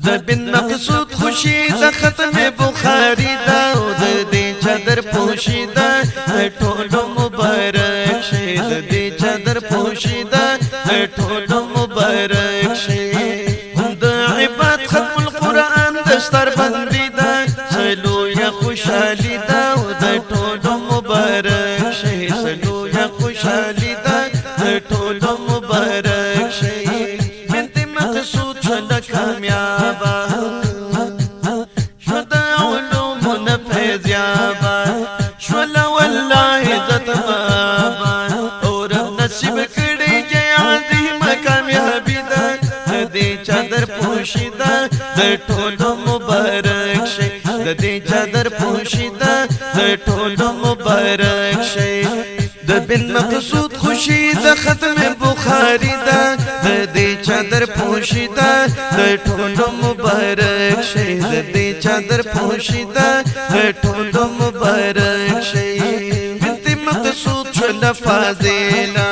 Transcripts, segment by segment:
د بن مقصود خوشی د ختم بخاری دا او د دې چادر پوشی دا ټولو مبارک شه د دې چادر پوشی دا ټولو مبارک شه د عبادت ختم القرآن دستر بندی دا سلو یا خوشحالی دا او د ټولو مبارک شه سلو یا خوشحالی دا ټولو مبارک شه بنت مقصود شد کامیابا شد علوم نفیزیابا شد والله زتبابا اور نصیب کڑی جی عظیم کامیابی دا دی چادر پوشی دا ټولو مبارک شي د دې چادر پوشی دا ټولو مبارک شي د بن مقصود خوشی د ختم بخاری دا د دې چادر پوشی دا ټولو مبارک شي د دې چادر پوشی دا ټولو مبارک شي بنت مقصود شل فاضله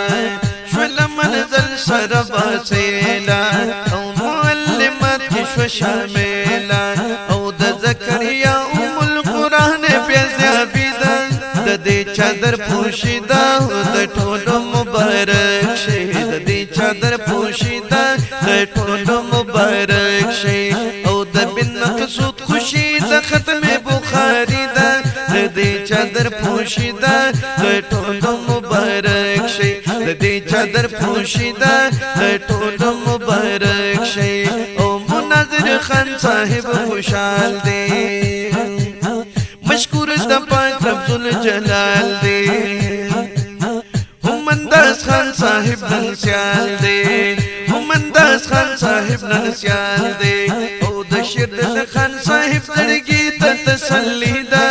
شل منزل سر باسیلا او معلمات شو شاملا او د زکریا ام القرآن پیازیابی دا د دې چادر پوشی دا د ټولو مبارک شي د دې چادر پوشی دا د ټولو مبارک شي او د بن مقصود خوشی د ختم بخاری دا د دې چادر پوشی دا د ټولو مبارک شي د دې چادر پوشی دا د ټولو مبارک شي او مناظر خان صاحب خوشحال دی مشکور د پاک رب الجلال دی هم انداز خان صاحب ننسیال دی هم انداز خان صاحب ننسیال دی او د شیر خان صاحب زړګي ته تسلی ده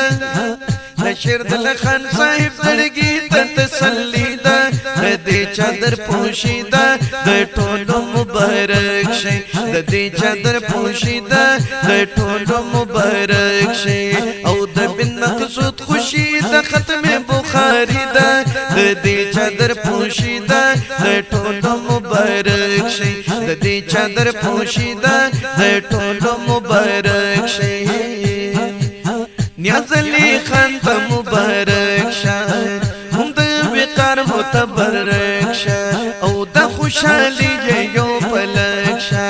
شیر دل خان صاحب زړګي ته تسلی ده د دې چادر پوشی ده د ټولو مبارک شي د دې چادر پوشی ده د ټولو مبارک شي او د بن مقصود خوشی د ختم بخاری ده د دې چادر پوشی ده د ټولو مبارک شي د دې چادر پوشی ده د ټولو مبارک شي نیاز علی خان ته مبارک شه هم د وقار متبرک شه او د خوشحالی یو پلک شه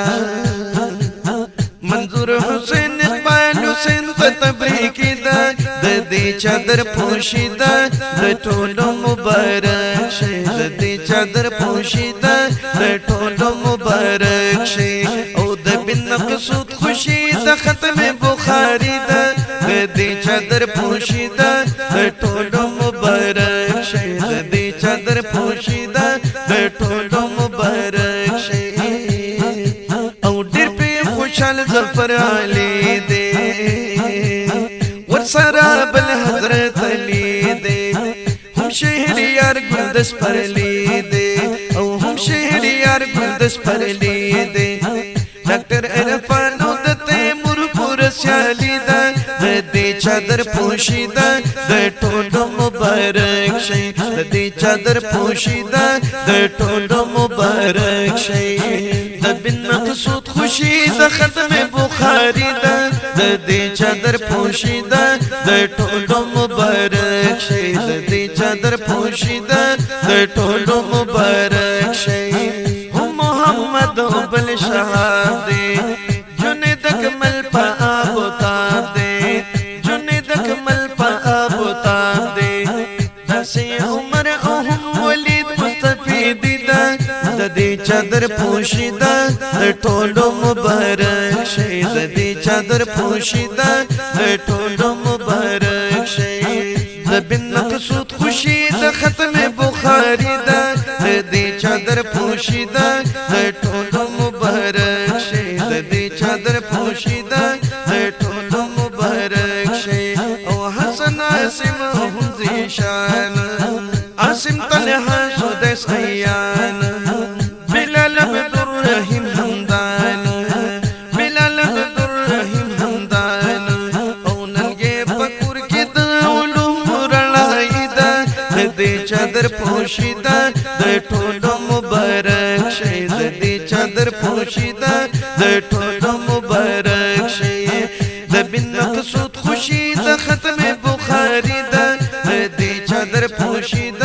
منظور حسین اقبال حسین ته تبریکی ده د دې چادر پوشی ده د ټولو مبارک شه د دې چادر پوشی ده د ټولو مبارک شه او د بن مقصود خوشی د ختم بخاری ده د دې چادر پوشی ده د ټولو مبارک شي د دې چادر پوشی ده د ټولو مبارک شي او ډېر په خوشحال ظفر علی دی ورسره بل حضرت علی دی هم شهریار ګلدس پرلی دی او هم شهریار ګلدس پرلی دی ډاکټر عرفان او د تیمور پور سیالی ده د دې چادر پوشی ده د ټولو مبارک شي د دې چادر پوشی ده د ټولو مبارک شي د بن مقصود خوشی د ختم بخاری ده د دې چادر پوشی ده د ټولو مبارک شي د دې چادر پوشی ده د ټولو مبارک شي محمد بل شهاب دی جنید کمل پا آبو تاب دی جنید کمل پا آبو تاب دی دسی عمر اوہم ولید مستفیدی دا د دې چادر پوشی دا د ټولو مبارک شي د دې چادر پوشی دا د ټولو مبارک شي د بن مقصود خوشی د ختم بخاری دا د دې چادر پوشی دا د ټولو مبارک شي د دې چادر پوشی دا د ټولو مبارک شي او حسن عاصم هم زیشان عاصم طلحه سدس ایان بلال عبد الرحیم حمدان بلال عبد الرحیم حمدان او ننګه پکور کې د علوم رڼای دا د دې چادر پوشی دا د ټولو مبارک شي د دې چادر پوشی دا د ټولو مبارک مبارک شي د بن مقصود خوشي د ختم بخاري د دې چادر پوشي د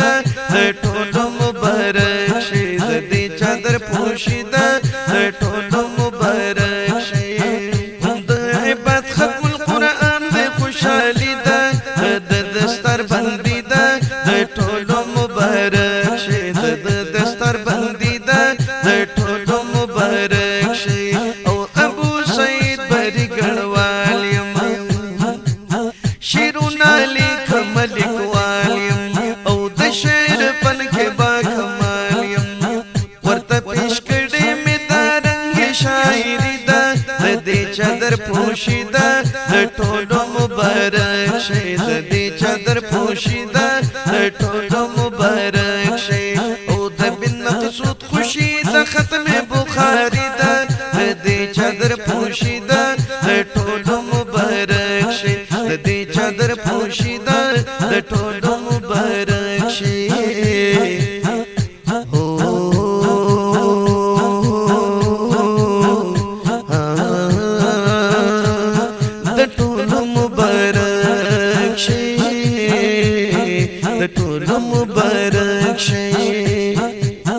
ټولو مبارک شي د دې چادر پوشي د ټولو مبارک شي د عبادت ختم القرآن د خوشالي د دستر بندي د ټولو مبارک شي د دستر بندي د ټولو مبارک شي او ابو سعید بری ګړوال یم شیرونه لیکم لیکوال یم او د شعر فن کې با کمال یم ورته پیش کړې مې دا رنګ شاعري ده د دې چادر پوشي ده ټولو مبارک شي د دې چادر پوشي ده ټولو مبارک شي او د بن مقصود خوشي د ختم بخاري ده د دې چادر پوشي ده ټولو مبارک شي د دې چادر پوشي ده ټولو مبارک شي د ټولو مبارک شي د ټولو مبارک شي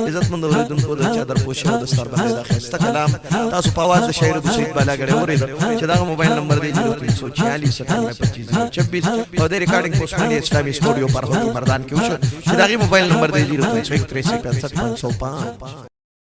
عزتمند اوریدونکو د چادر پوشي او دستار باندې دا خسته کلام تاسو په आवाज د شاعر ابو سعید بالاګړی اوریدل چې دا موبایل نمبر دی 0346 او د ریکارډینګ په اسماني اسلامي سټوډیو پر هوټل مردان کې وشو چې دا موبایل نمبر دی 0346 535